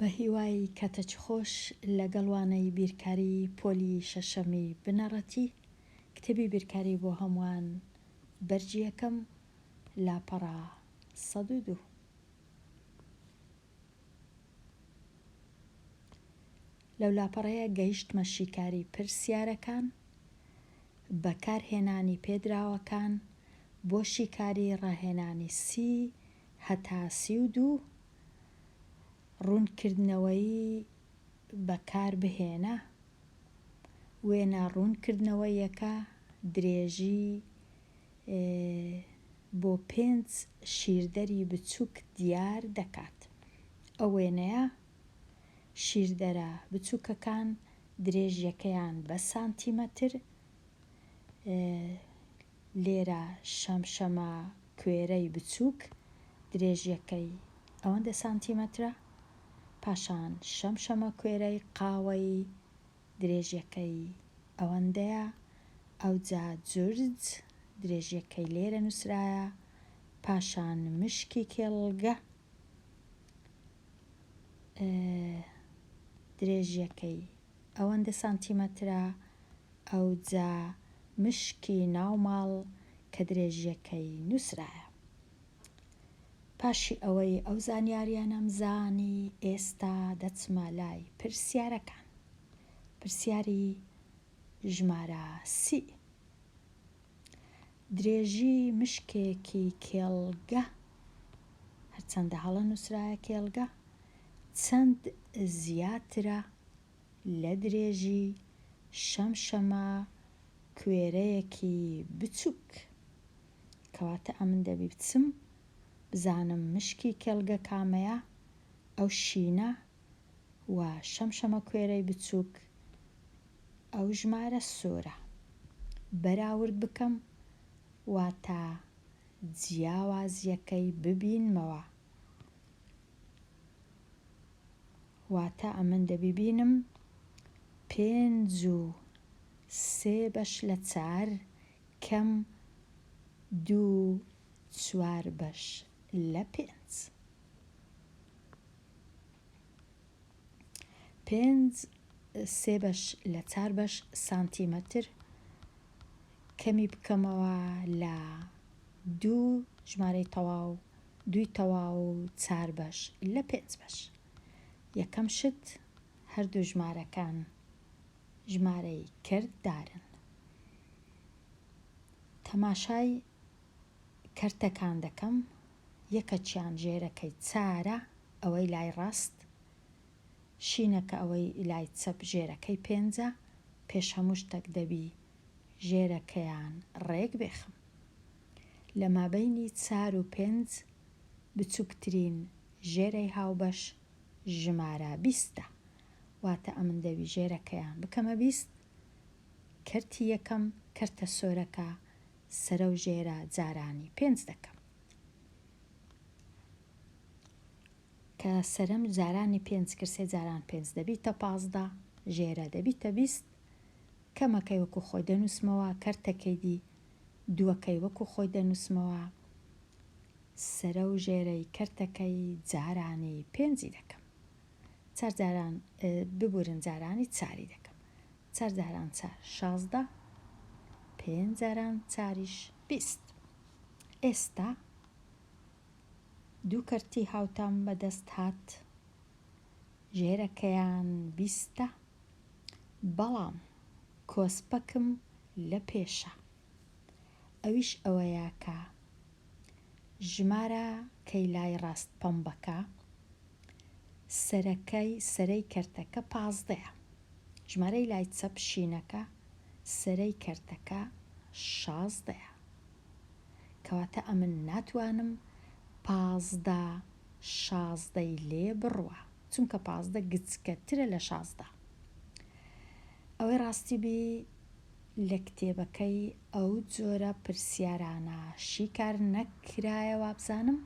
بە هیوای کاتەچ خۆش لەگەڵوانەی بیرکاری پۆلی شەشەمی بنەڕەتی کتێبی بیرکاری بۆ هەمووان بەرجی یەکەم لاپەڕە 102. لەو لاپەڕەیە گەیشتمە شیکاری پرسیارەکان، بەکارهێنانی پێدراوەکان بۆ شیکاری ڕاهێنانی 30 هەتا 32 ڕوونکردنەوەی بەکاربهێنە. وێنە ڕوونکردنەوەیەکە درێژی بۆ 5 شیردەری بچووک دیار دەکات. ئەو وێنەیە شیردەرە بچووکەکان درێژیەکەیان بە سانتیمەتر، لێرە شەمشەمە کوێرەی بچووک درێژیەکەی ئەوەندە سانتیمەترە، پاشان شەمشەمە کوێرەی قاوەی درێژیەکەی ئەوەندەیە، ئەوجا جورج درێژیەکەی لێرە نووسرایە، پاشان مشکی کێڵگە درێژیەکەی ئەوەندە سانتیمەترە، ئەوجا مشکی ناوماڵ کە درێژیەکەی نووسرایە. پاشی ئەوەی ئەو زانیاریانەم زانی، ئێستا دەچمە لای پرسیارەکان. پرسیاری ژمارە 30. درێژی مشکێکی کێڵگە، هەرچەندە هەڵە نووسرایە کێڵگە، چەند زیاترە لە درێژی شەمشەمە کوێرەیەکی بچووک. کەواتە ئەمن دەبی بچم بزانم مشکی کێڵگە کامەیە، ئەو شینە و شەمشەمە کوێرەی بچووک ئەو ژمارە سۆرە، بەراورد بکەم واتە جیاوازیەکەی ببینمەوە. واتە ئەمن دەبی بینم 5 و 3 بەش لە 4 کەم 2 4 بەش لە 5. 5 3 بەش لە 4 بەش سانتیمەتر، کەمی بکەمەوە لە 2 ژمارەی تەواو 2 تەواو 4 بەش لە 5 بەش. یەکەم شت هەردوو ژمارەکان ژمارەی کرددارن. تەماشای کەرتەکان دەکەم، یەکەچیان ژێرەکەی 4، ئەوەی لای ڕاست، شینەکە ئەوەی لای چەپ ژێرەکەی 5، پێش هەموو شتێک دەبی ژێرەکەیان ڕێک بێخم. لە مابەینی 4 و 5 بچووکترین ژێرەی هاوبەش ژمارە 20، واتە ئەمن دەبی ژێرەکەیان بکەمە 20. کەرتی یەکەم کەرتە سۆرەکە سەرە و ژێرە جارانی 5 دەکەم، کە سەرم جارانی 5 کرد 3 جاران 5 دەبیتە 15، ژێرە دەبیتە 20. کەمەکەی وەکو خۆی دەنووسمەوە، کەرتەکەی دی دووەکەی وەکو خۆی دەنووسمەوە، سەرە و ژێرەی کەرتەکەی جارانی 5 دەکەم. 4 جاران ببورن جارانی 4 دەکەم، 4 جاران 4 16، 5 جاران 4ش 20. ئێستا دوو کەرتی هاوتام بەدەست هات، ژێرەکەیان 20، بەڵام کۆسپەکم لە پێشە. ئەویش ئەوەیە کە ژمارە کەی لای ڕاست پەمبەکە سەرەی کەرتەکە 15، ژمارەی لای چەپ شینەکە سەرەی کەرتەکە 16، کەواتە ئەمن ناتوانم 15 16ی لێ بڕوە، چونکە 15 گچکەترە لە 16. ئەوەی ڕاستی بی لە کتێبەکەی ئەو جۆرە پرسیارانە شیکار نەکرایەوە بزانم،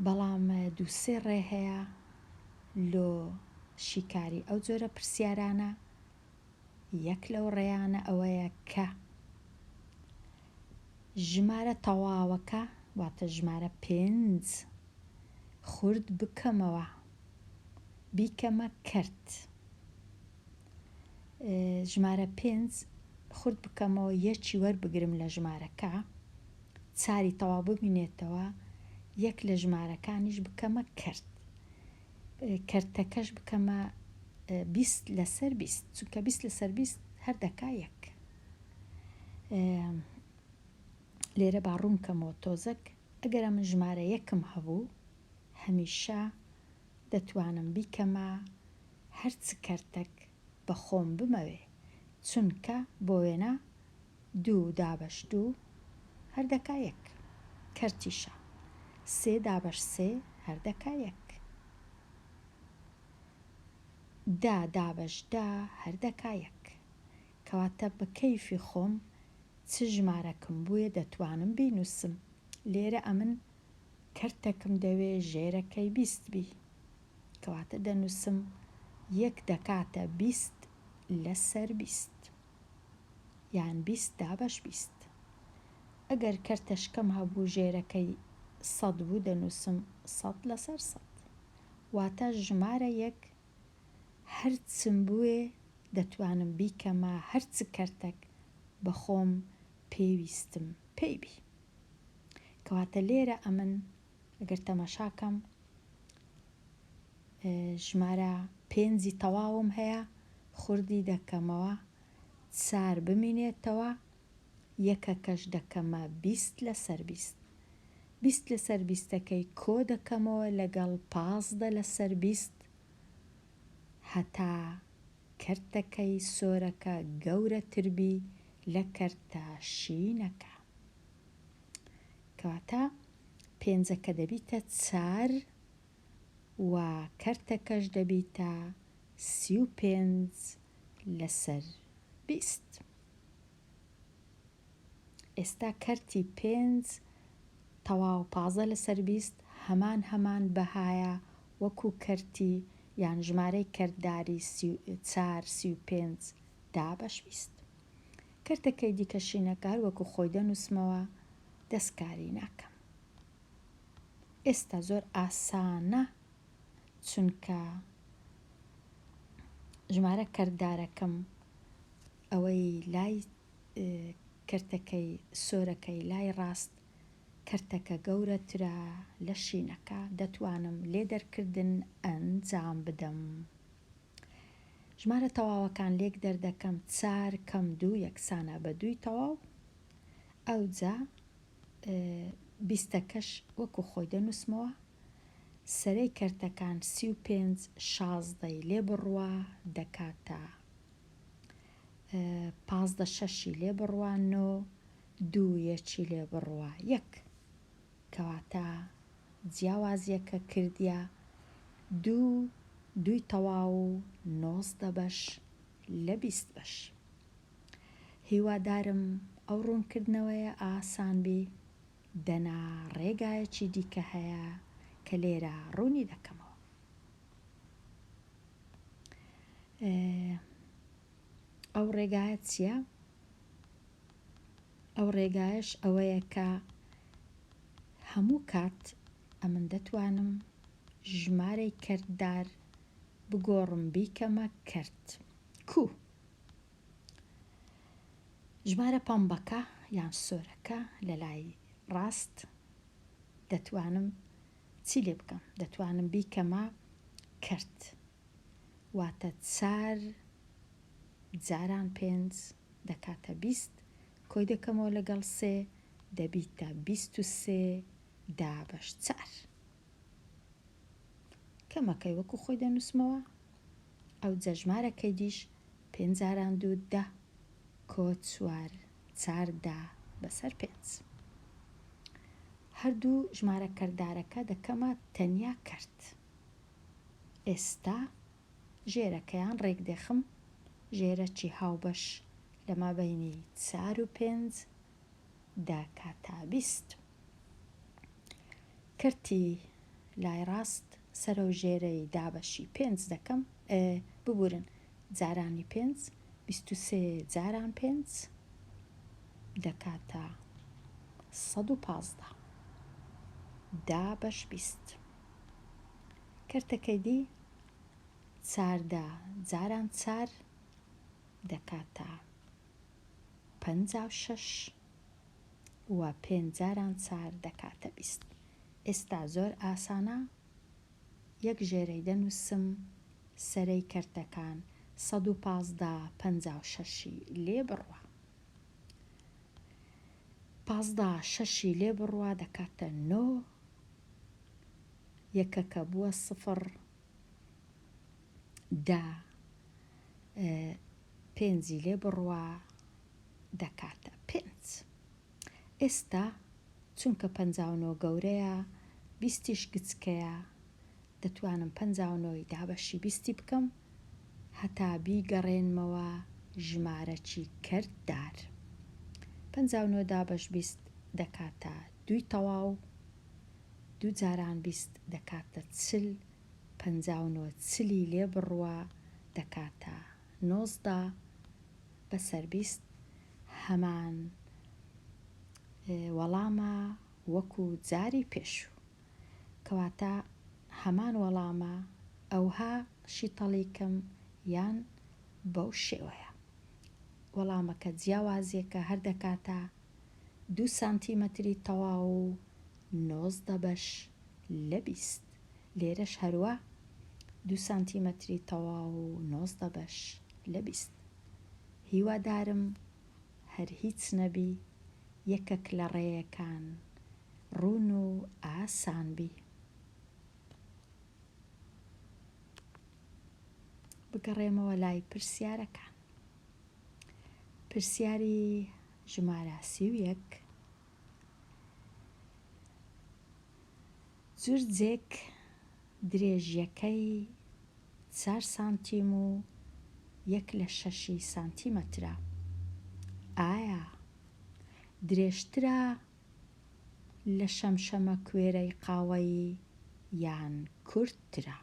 بەڵام 2-3 ڕێ هەیە لۆ شیکاری ئەو جۆرە پرسیارانە. یەک لەو ڕێیانە ئەوەیە کە ژمارە تەواوەکە واتە ژمارە 5 خورد بکەمەوە بیکەمە کەرت. ژمارە 5 خورد بکەمەوە یەکی وەربگرم لە ژمارەکە، چاری تەواو ببینێتەوە، یەک لە ژمارەکانیش بکەمە کەرت. کەرتەکەش بکەمە 20 لەسەر 20 چونکە 20 لەسەر 20 هەر دەکا یەک. لێرە با ڕوونکەمەوە تۆزەک ئەگەر ئەمە ژمارە یەکم هەبوو هەمیشە دەتوانم بیکەمە هەرچ کەرتێک بە خۆم بمەوێ، چونکە بۆ وێنە 2 دابەش 2 هەر دەکا یەک کەرتیشە، 3 دابەش 3 هەر دەکا یەک، 10 دابەش 10 هەر دەکا یەک. کەواتە بە کەیفی خۆم چ ژمارەکەم بووە دەتوانم بینووسم. لێرە ئەمن کەرتێکم دەوێ ژێرەکەی 20 بی، کەواتە دەنووسم 1 دەکاتە 20 لەسەر 20 یان 20 دابەش 20. ئەگەر کەرتەشکەم هەبوو ژێرەکەی 100 بوو دەنووسم 100 لەسەر 100. واتە ژمارە یەک هەرچم بووێ دەتوانم بیکەمە هەرچ کەرتێک بە خۆم پێویستم پێیبی. کەواتە لێرە ئەمن ئەگەر تەماشاکەم ژمارە 5 تەواوم هەیە، خوردی دەکەمەوە 4 بمینێتەوە، یەکەکەش دەکەمە 20 لەسەر 20. 20 لەسەر 20ەکەی کۆ دەکەمەوە لەگەڵ 15 لەسەر 20 هەتا کەرتەکەی سۆرەکە گەورەتربی لە کەرتە شینەکە. کەواتە 5ەکە دەبیتە 4 و کەرتەکەش دەبیتە 35 لەسەر 20. ئێستا کەرتی 5 تەواو 15 لەسەر 20 هەمان بەهایە وەکو کەرتی یان ژمارەی کەرتداری 4 35 دابەش 20. کەرتەکەی دیکە شینەکار وەکو خۆی دەنووسمەوە، دەستکاری ناکەم. ئێستا زۆر ئاسانە چونکە ژمارە کەرتدارەکەم ئەوەی لای کەرتەکەی سۆرەکەی لای ڕاست کەرتەکە گەورەترە لە شینەکە، دەتوانم لێ دەرکردن ئەنجام بدەم. ژمارە تەواوەکان لێک دەردەکەم 4 کەم 2 یەکسانە بە 2 تەواو، ئەوجا 20ەکەش وەکو خۆی دەنووسمەوە، سەرەی کەرتەکان 35 16ی لێ بڕوە دەکاتە 15 6ی لێ بڕوە 9 2 یەکی لێ بڕوە 1. کەواتە جیاوازیەکە کردیە 2 2 تەواو 19 بەش لە 20 بەش. هیوادارم ئەو ڕوونکردنەوەیە ئاسان بی. دەنا ڕێگایەکی دیکە هەیە کە لێرە ڕوونی دەکەمەوە. ئەو ڕێگایە چییە؟ ئەو ڕێگایش ئەوەیە کە هەموو کات ئەمن دەتوانم ژمارەی کەرتدار بگۆڕم بیکەمە کەرت. کو ژمارە پەمبەکە یان سۆرەکە لە لای ڕاست دەتوانم چی لێ بکەم؟ دەتوانم بیکەمە کەرت. واتە 4 جاران 5 دەکاتە 20، کۆی دەکەمەوە لەگەڵ 3 دەبیتە 23 دابەش 4. کەمەکەی وەکو خۆی دەنووسمەوە، ئەو جەژمارەکەی دیش 5 جاران 2 10 کۆ 4 4 10 بەسەر 5. هەردوو ژمارە کەرتدارەکە دەکەمە تەنیا کەرت. ئێستا ژێرەکەیان ڕێک دێخم، ژێرەکی هاوبەش لە مابەینی 4 و 5 داکاتە 20. کەرتی لای ڕاست سەرە و ژێرەی دابەشی 5 دەکەم، ببورن جارانی 5 23 جاران 5 دەکاتە 115 دابەش 20. کەرتەکەی دی چاردا جاران چار دەکاتە 56 و 5 جاران چار دەکاتە 20. ئێستا زۆر ئاسانە یەک ژێرەی دەنووسم سەرەی کەرتەکان 115 لێ بڕوە 15 لێ بڕوە دەکاتە 9 یەکەکە بووە 0 دا 5 لێ بڕوە دەکاتە 5. ئێستا چونکە 59 گەورەیە 20ش گچکەیە دەتوانم 59 دابەشی 20 بکەم هەتا بیگەڕێنمەوە ژمارەکی کەرددار. 59 دابەش 20 دەکاتە 2 تەواو 2 جاران 20 دەکاتە 40 59 40 لێ بڕوە دەکاتە 19 بەسەر 20 هەمان وەڵامە وەکو جاری پێشوو کەواتە هەمان وەڵامە ئەوها شیتەڵیکەم یان بەو شێوەیە وەڵامەکە جیاوازیەکە هەر دەکاتە 2 سانتیمەتری تەواو و 19 بەش لە 20 لێرەش هەروە 2 سانتیمەتری تەواو و 19 بەش لە 20. هیوادارم هەر هیچ نەبی یەکێک لە ڕێیەکان ڕوون و ئاسان بی. بگەڕێمەوە لای پرسیارەکان. پرسیاری ژمارە 31 جورجێک درێژیەکەی 4 سانتیم و 1/6 سانتیمەترە. ئایا درێژترە لە شەمشەمە کوێرەی قاوەیی یان کورتترە؟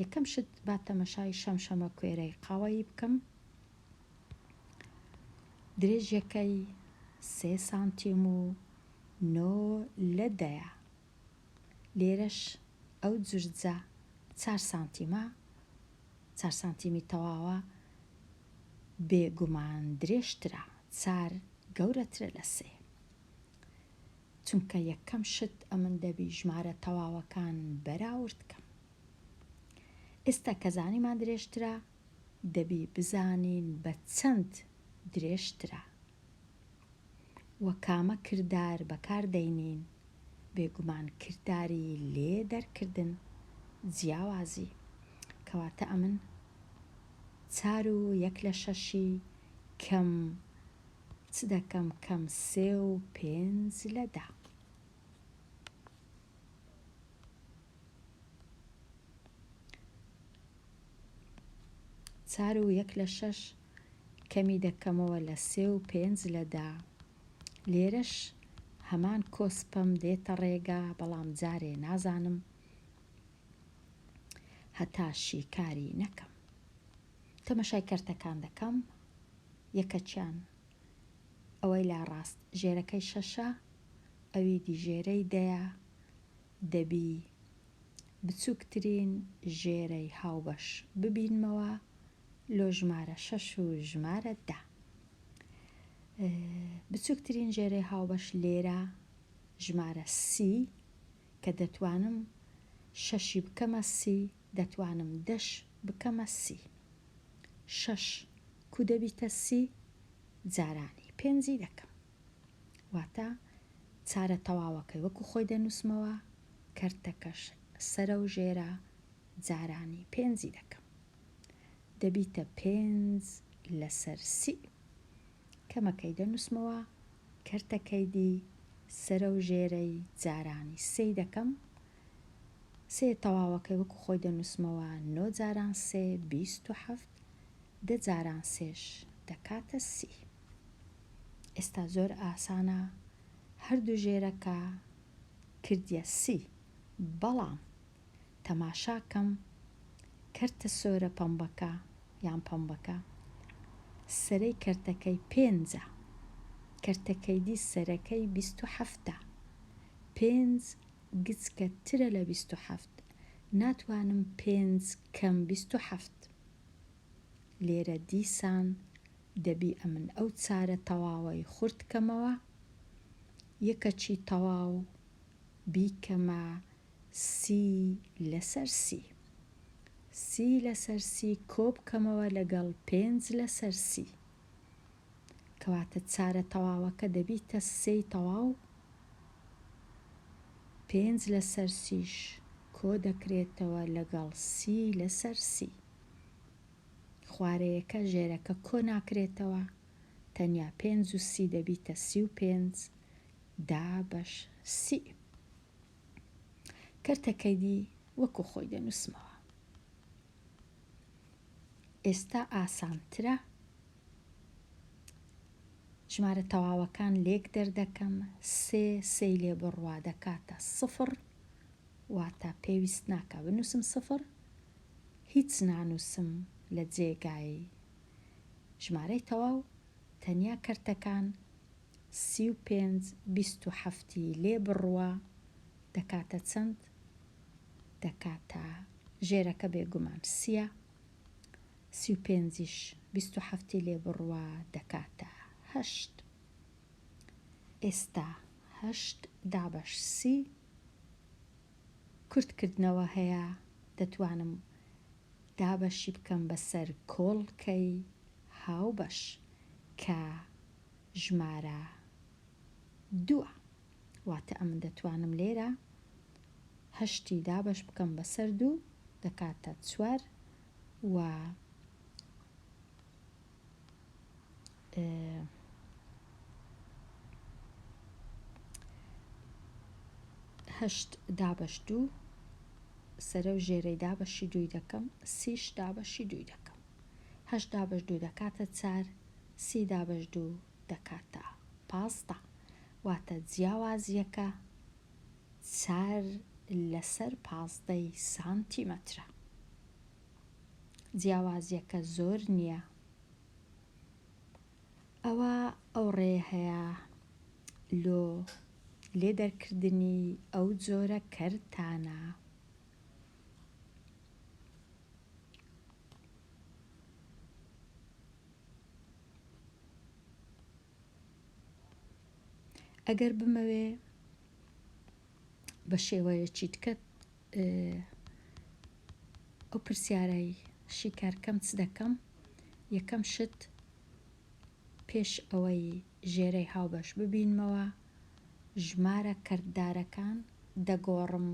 یەکەم شت با تەمەشای شەمشەمە کوێرەی قاوەیی بکەم. درێژیەکەی 3 سانتیم و 9 لە دەیە. لێرەش ئەو جورجە 4 سانتیمە 4 سانتیمی تەواوە بێگومان درێژترە 4 گەورەترە لە 3 چونکە یەکەم شت ئەمن دەبی ژمارە تەواوەکان بەراورد بکەم. ئێستا کە زانیمان درێژترە دەبی بزانین بە چەند درێژترە وە کامە کردار بەکاردەینین بێگومان کرداری لێ دەرکردن جیاوازی کەواتە ئەمن 4 و 1/6 کەم چ دەکەم کەم 3 و 5 لە 10. چار و 1/6 کەمی دەکەمەوە لە 3 و 5 لە 10. لێرەش هەمان کۆسپەم دێتە ڕێگا بەڵام جارێ نازانم هەتا شیکاری نەکەم. تەمەشای کەرتەکان دەکەم. یەکەچیان ئەوەی لا ڕاست ژێرەکەی 6 ئەوی دیژێرەی دەیە دەبی بچووکترین ژێرەی هاوبەش ببینمەوە لۆ ژمارە 6 و ژمارە 10. بچووکترین ژێرەی هاوبەش لێرە ژمارە 30 کە دەتوانم 6 بکەمە 30 دەتوانم 10 بکەمە 30. 6 کو دەبیتە 30 جارانی 5 دەکەم واتە چارە تەواوەکەی وەکو خۆی دەنووسمەوە کەرتەکەش سەرە و ژێرە جارانی 5 دەکەم دەبیتە 5 لەسەر 30 کەمەکەی دەنووسمەوە کەرتەکەی دی سەرە و ژێرەی جارانی 3 دەکەم 3 تەواوەکەی وەکو خۆی دەنووسمەوە 9 جاران 3 27 10 جاران 3 دەکاتە 30. ئێستا زۆر ئاسانە هەردوو ژێرەکە کردیە 30 بەڵام تەماشاکەم کەرتە سۆرە پەمبەکە یان پەمبەکە سەرەی کەرتەکەی 5 کەرتەکەی دی سەرەکەی 27 5 گچکەترە لە 27 ناتوانم 5 کەم 27 لێرە دیسان دەبی ئەمن ئەو چارە تەواوەی خورتکەمەوە یەکەچی تەواو بیکەمە سی لەسەر سی لەسەر سی کۆبکەمەوە لەگەڵ 5 لەسەر سی کەواتە چارە تەواوەکە دەبیتە 3 تەواو 5 لەسەر سیش کۆ دەکرێتەوە لەگەڵ سی لەسەر سی خوارەیەکە ژێرەکە کۆ ناکرێتەوە تەنیا 5 و سی دەبیتە 35 دابەش سی کەرتەکەی دی وەکو خۆی دەنووسمەوە. ئێستا ئاسانترە ژمارە تەواوەکان لێک دەردەکەم 3 لێ بڕوا دەکاتە 0 واتە پێویست ناکە بنووسم 0 هیچ نانووسم لە جێگای ژمارەی تەواو تەنیا کەرتەکان 35 27 لێ بڕوا دەکاتە چەند دەکاتە ژێرەکە بێگومان سیە 35ش 27 لێ بڕوا دەکاتە 8 ئێستا 8 دابەش سی کورتکردنەوە هەیە دەتوانم دابەشی بکەم بەسەر کۆڵکەی هاوبەش کە ژمارە 2 واتە ئەمن دەتوانم لێرە 8 دابەش بکەم بەسەر 2 دەکاتە 4 و 8 دابەش 2 سەرە و ژێرەی دابەشی 2 دەکەم 3 دابەشی 2 دەکەم 8 دابەش 2 دەکاتە 4 30 دابەش 2 دەکاتە 15 واتە جیاوازیەکە 4 لەسەر 15 سانتیمەترە جیاوازیەکە زۆر نییە ئەوە ئەو ڕێ هەیە لێ دەرکردنی ئەو جۆرە کەرتانە ئەگەر بمەوێ بە شێوەیەکی تکەت ئەو پرسیارەی شیکارکەم چ دەکەم یەکەم شت پێش ئەوەی ژێرەی هاوبەش ببینمەوە ژمارە کەرتدارەکان دەگۆڕم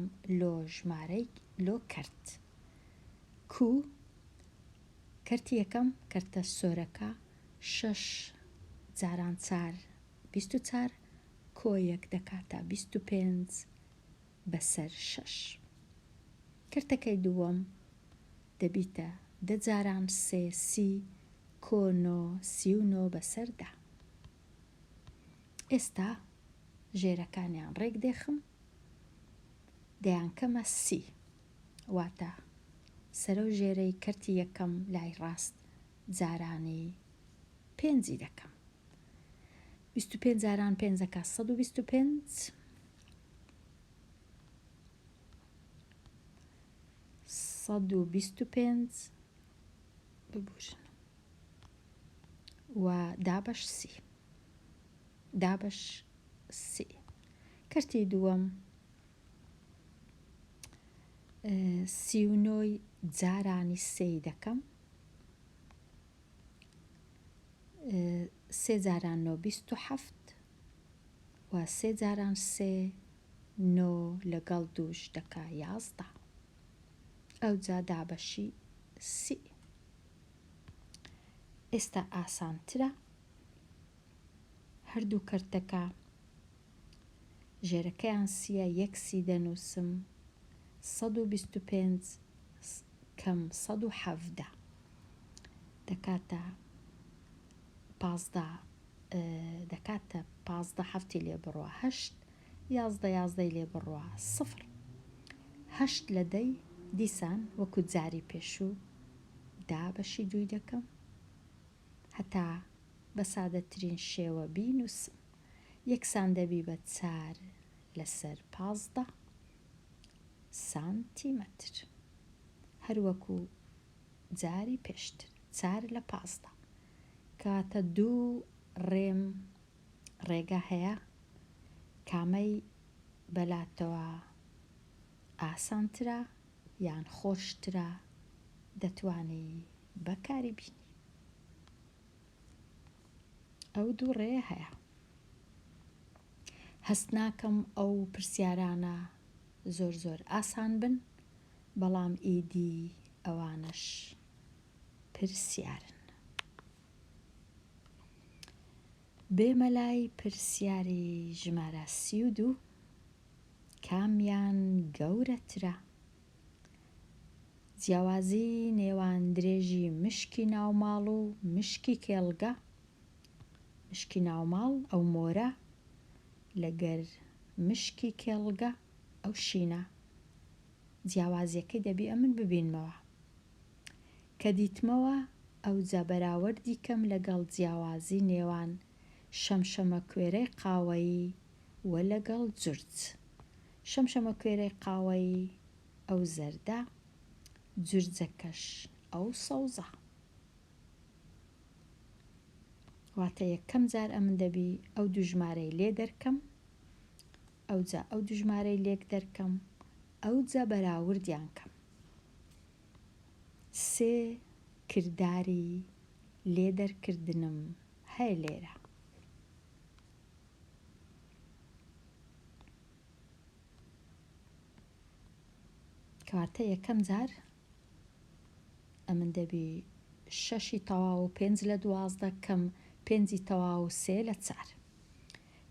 لۆ کەرت کەرتی یەکەم کەرتە سۆرەکە 6 جاران 4 24 کۆ یەک دەکاتە 25 بەسەر 6 کەرتەکەی دووەم دەبیتە 10 جاران 3 30 کۆ 9 39 بەسەر 10 ئێستا ژێرەکانیان ڕێک دێخم دەیانکەمە سی واتە سەرە و ژێرەی کەرتی یەکەم لای ڕاست جارانی 5 دەکەم 25 جاران 5 دەکات 125 125 ببوورن و دابەش سی کەرتی دووەم 39 جارانی 3 دەکەم 3 جاران 9 27 و 3 جاران 3 9 لەگەڵ دووش دەکا 11 ئەو جا دابەشی سی ئێستا ئاسانترە هەردوو کەرتەکە ژێرەکەیان سیە یەکسی دەنووسم 125 کەم 117 دەکاتە 15 هەفتی لێ بڕوە 8 11 لێ بڕوە 0 8 لە دەی دیسان وەکو جاری پێشوو دابەشی 2 دەکەم هەتا بە سادەترین شێوە بینووسم یەکسان دەبی بە 4 لەسەر 15 سانتیمەتر هەروەکو جاری پێشتر 4 لە 15 کاتە 2 ڕێم ڕێگە هەیە کامەی بەلاتەوە ئاسانترە یان خۆشترە دەتوانی بەکاری بینی. ئەو 2 ڕێ هەیە. هەست ناکەم ئەو پرسیارانە زۆر ئاسان بن، بەڵام ئیدی ئەوانش پرسیارن. بێمە لای پرسیاری ژمارە 32 کامیان گەورەترە؟ جیاوازی نێوان درێژی مشکی ناوماڵ و مشکی کێڵگە. مشکی ناوماڵ ئەو مۆرە، لەگەر مشکی کێڵگە ئەو شینە. جیاوازیەکەی دەبی ئەمن ببینمەوە. کە دیتمەوە ئەو جا بەراوردی کەم لەگەڵ جیاوازی نێوان شەمشەمە کوێرەی قاوەیی و لەگەڵ جورج. شەمشەمە کوێرەی قاوەیی ئەو زەردە، جورجەکەش ئەو سەوزە. واتە یەکەم جار ئەمن دەبی ئەو 2 ژمارەی لێ دەرکەم، ئەو جا ئەو 2 ژمارەی لێک دەرکەم، ئەو جا بەراوردیان کەم. 3 کرداری لێدەرکردنم هەیە لێرە. کەواتە یەکەم جار ئەمن دەبی 6 تەواو 5 لە 12 کەم 5 تەواو 3 لە 4.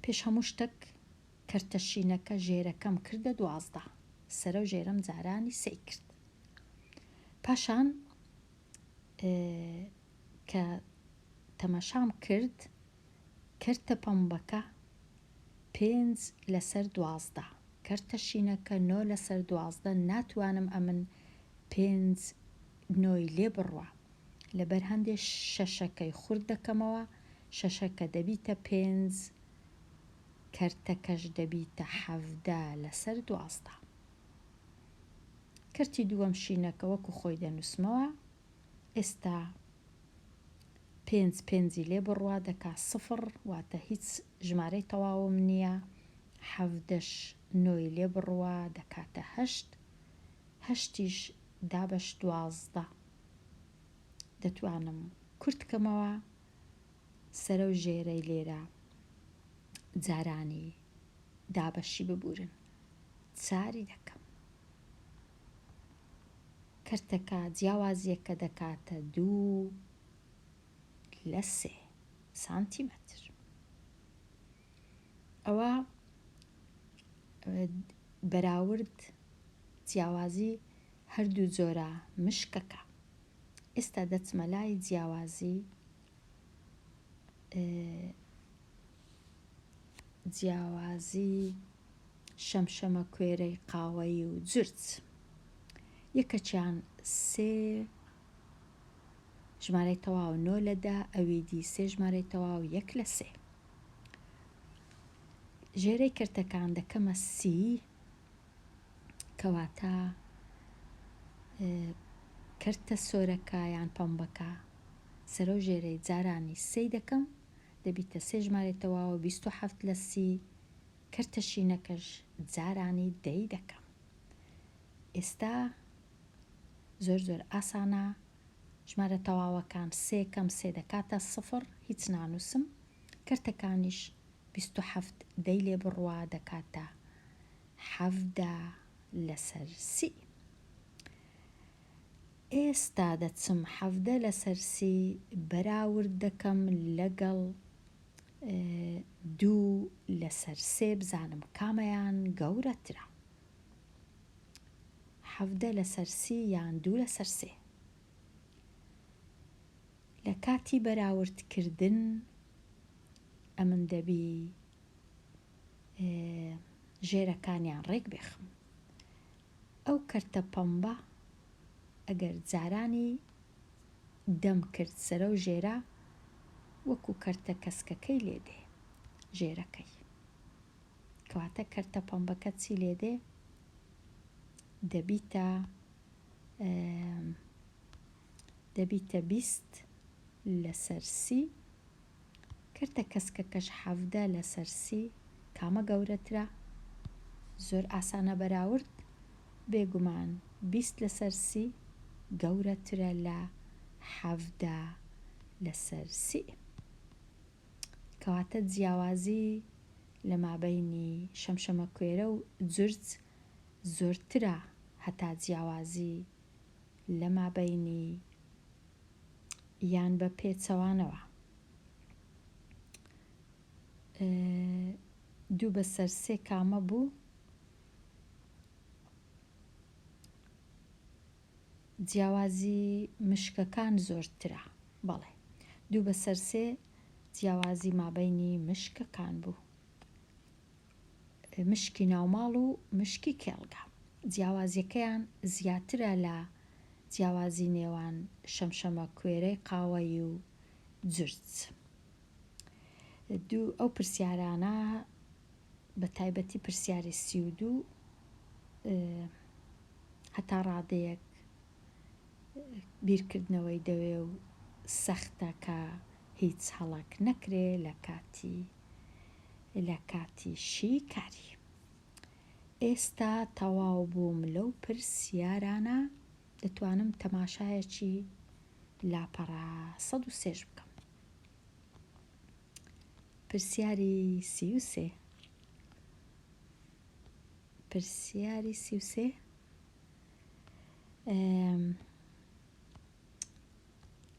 پێش هەموو شتێک کەرتە شینەکە ژێرەکەم کردە 12. سەرە و ژێرەم جارانی 3 کرد. پاشان کە تەماشام کرد کەرتە پەمبەکە 5 لەسەر 12. کەرتە شینەکە 9 لەسەر 12. ناتوانم ئەمن 5 9 لێ بڕوە، لەبەر هەندێک شەشەکەی خورد دەکەمەوە. شەشەکە دەبیتە 5، کەرتەکەش دەبیتە 17 لەسەر 12. کەرتی دووەم شینەکە وەکو خۆی دەنووسمەوە. ئێستا 5 5 لێ بڕوا دەکا 0، واتە هیچ ژمارەی تەواوم نییە. 17ش 9 لێ بڕوا دەکاتە 8. 8یش دابەش 12. دەتوانم کورتکەمەوە سەرە و ژێرەی لێرە جارانی دابەشی ببورن. 4 دەکەم. کەرتەکە جیاوازیەکە دەکاتە 2 لە 3 سانتیمەتر. ئەوە بەراورد جیاوازی هەردوو جۆرە مشکەکە. ئێستا دەچمە لای جیاوازی شەمشەمە کوێرەی قاوەیی و جورج. یەکەچیان 3 ژمارەی تەواو 9 لە 10، ئەوی دی 3 ژمارەی تەواو 1 لە 3. ژێرەی کەرتەکان دەکەمە 30، کەواتە کەرتە سۆرەکە یان پەمبەکە سەرە و ژێرەی جارانی 3 دەکەم، دەبیتە 3 ژمارەی تەواو 27 لە 30. کەرتە شینەکەش جارانی 10 دەکەم. ئێستا زۆر ئاسانە. ژمارە تەواوەکان 3 کەم 3 دەکاتە 0، هیچ نانووسم. کەرتەکانیش 27 10 لێ بڕوا دەکاتە 17 لەسەر 30. ئێستا دەچم 17 لەسەر 30 بەراورد دەکەم لەگەڵ 2 لەسەر 3 بزانم کامەیان گەورەترە. 17 لەسەر 30 یان 2 لەسەر 3. لە کاتی بەراوردکردن ئەمن دەبی ژێرەکانیان ڕێک بێخم. ئەو کەرتە پەمبە ئەگەر جارانی دەم کرد سەرە و ژێرە وەکو کەرتە کەسکەکەی لێدێ ژێرەکەی. کەواتە کەرتە پەمبەکە چی لێدێ؟ دەبیتە دەبیتە 20 لەسەر 30 کردە کەسکەکەش 17 لەسەر 30 کامە گەورەترە؟ زۆر ئاسانە بەراورد، بێگومان 20 لەسەر 30 گەورەترە لە 17 لەسەر 30. کەواتە جیاوازی لە مابەینی شەمشەمە کوێرە و جورج زۆرترە هەتا جیاوازی لە مابەینی یان بە پێچەوانەوە. 2 بەسەر 3 کامە بوو؟ جیاوازی مشکەکان زۆرترە. بەڵێ 2 بەسەر 3 جیاوازی مابەینی مشکەکان بوو. مشکی ناوماڵ و مشکی کێڵگە جیاوازیەکەیان زیاترە لە جیاوازی نێوان شەمشەمە کوێرەی قاوەیی و جورج. ئەو پرسیارانە بە تایبەتی پرسیاری 32 هەتا ڕادەیەک بیرکردنەوەی دەوێ و سەختە کە هیچ هەڵک نەکرێ لە کاتیشی کاری. ئێستا تەواو بووم لەو پرسیارانە، دەتوانم تەماشایەکی لاپەڕا 103 بکەم. پرسیاری 33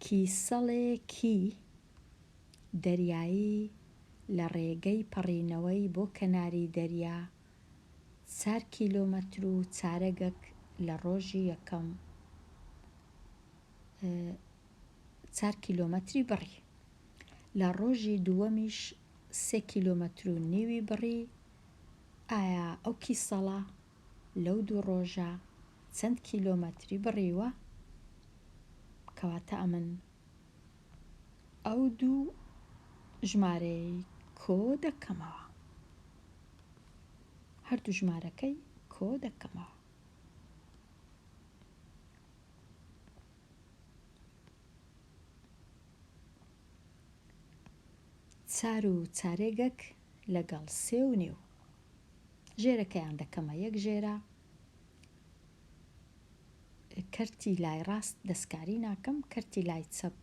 کیسەڵێکی دەریایی لە ڕێگەی پەڕینەوەی بۆ کەناری دەریا 4 کیلۆمەتر و چارەگەک لە ڕۆژی یەکەم 4 کیلۆمەتری بڕی، لە ڕۆژی دووەمیش 3 کیلۆمەتر و نیوی بڕی. ئایا ئەو کیسەڵە لەو دوو ڕۆژە چەند کیلۆمەتری بڕیوە؟ کەواتە ئەمن ئەو دوو ژمارەی کۆ دەکەمەوە، هەردوو ژمارەکەی کۆ دەکەمەوە. چار و چارێگەک لەگەڵ 3.5 ژێرەکەیان دەکەمە یەک ژێرە. کەرتی لای ڕاست دەستکاری ناکەم، کەرتی لای چەپ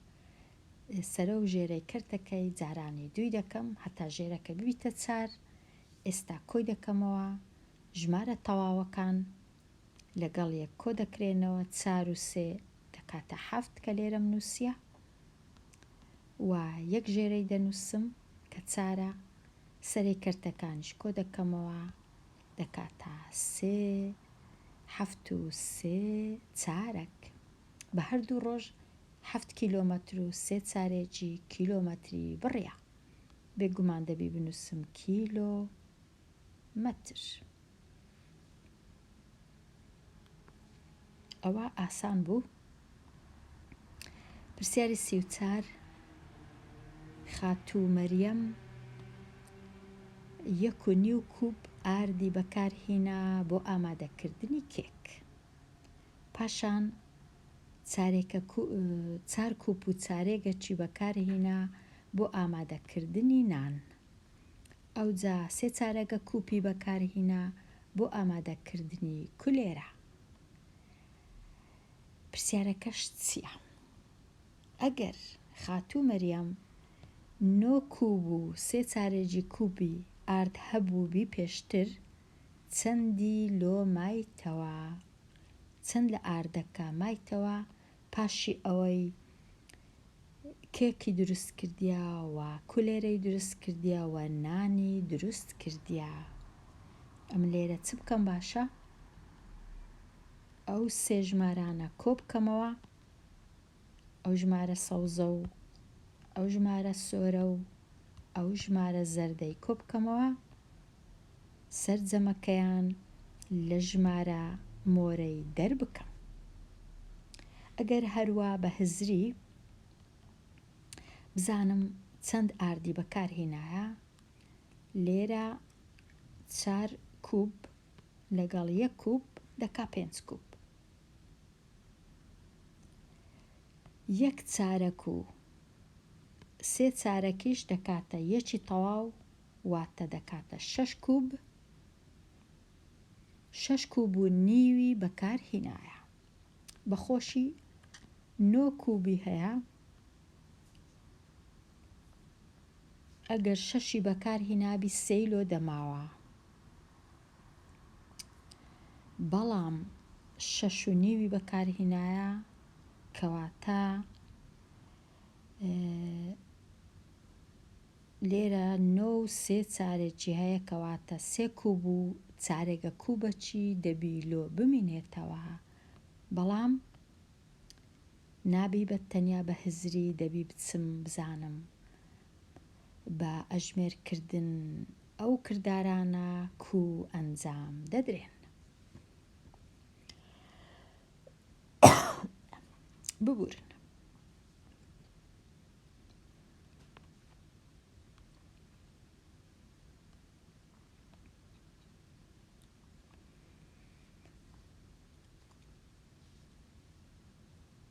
سەرە و ژێرەی کەرتەکەی جارانی 2 دەکەم هەتا ژێرەکە ببیتە 4. ئێستا کۆی دەکەمەوە، ژمارە تەواوەکان لەگەڵ یەک کۆ دەکرێنەوە، 4 و 3 دەکاتە 7 کە لێرەم نووسیە، و یەک ژێرەی دەنووسم کە 4ە، سەرەی کەرتەکانیش کۆ دەکەمەوە دەکاتە 3، 7 و 3 چارەک. بە هەردوو ڕۆژ 7 کیلۆمەتر و 3 چارێکی کیلۆمەتری بڕیە. بێگومان دەبی بنووسم کیلۆمەتر. ئەوە ئاسان بوو. پرسیاری 34 خاتوو مەریەم 1.5 کوب ئاردی بەکارهێنا بۆ ئامادەکردنی کێک. پاشان 4 کوب و چارێگەکی بەکارهێنا بۆ ئامادەکردنی نان. ئەوجا 3 چارەگە کوپی بەکارهێنا بۆ ئامادەکردنی کولێرە. پرسیارەکەش چییە؟ ئەگەر خاتوو مەریەم 9 کوب و 3 چارێکی کوبی ئارد هەبووبی پێشتر، چەندی لۆ مایتەوە؟ چەند لە ئاردەکە مایتەوە پاشی ئەوەی کێکی دروست کردیا و کولێرەی دروست کردیا و نانی دروست کردیا؟ ئەم لێرە چ بکەم باشە؟ ئەو 3 ژمارانە کۆ بکەمەوە، ئەو ژمارە سەوزە و ئەو ژمارە سۆرە و ئەو ژمارە زەردەی کۆ بکەمەوە، سەرجەمەکەیان لە ژمارە مۆرەی دەربکەم. ئەگەر هەروە بە هزری بزانم چەند ئاردی بەکارهێنایە، لێرە 4 کوب لەگەڵ 1 کوب دەکا 5 کوب. یەک چارەک و سێ چارەکیش دەکاتە یەکی تەواو، واتە دەکاتە 6 کوب. 6 کوب و نیوی بەکارهێنایە. بەخۆشی 9 کوبی هەیە، ئەگەر 6 بەکارهێنابی 3 لۆ دەماوە، بەڵام 6 و نیوی بەکارهێنایە کەواتە لێرە 9 و 3 چارێکی هەیە کەواتە 3 کوب و چارێگە کوبەچی دەبی لۆ بمینێتەوە، بەڵام نابی بە تەنیا بە هزری دەبی بچم بزانم بە ئەژمێرکردن ئەو کردارانە کو ئەنجام دەدرێن. ببورن.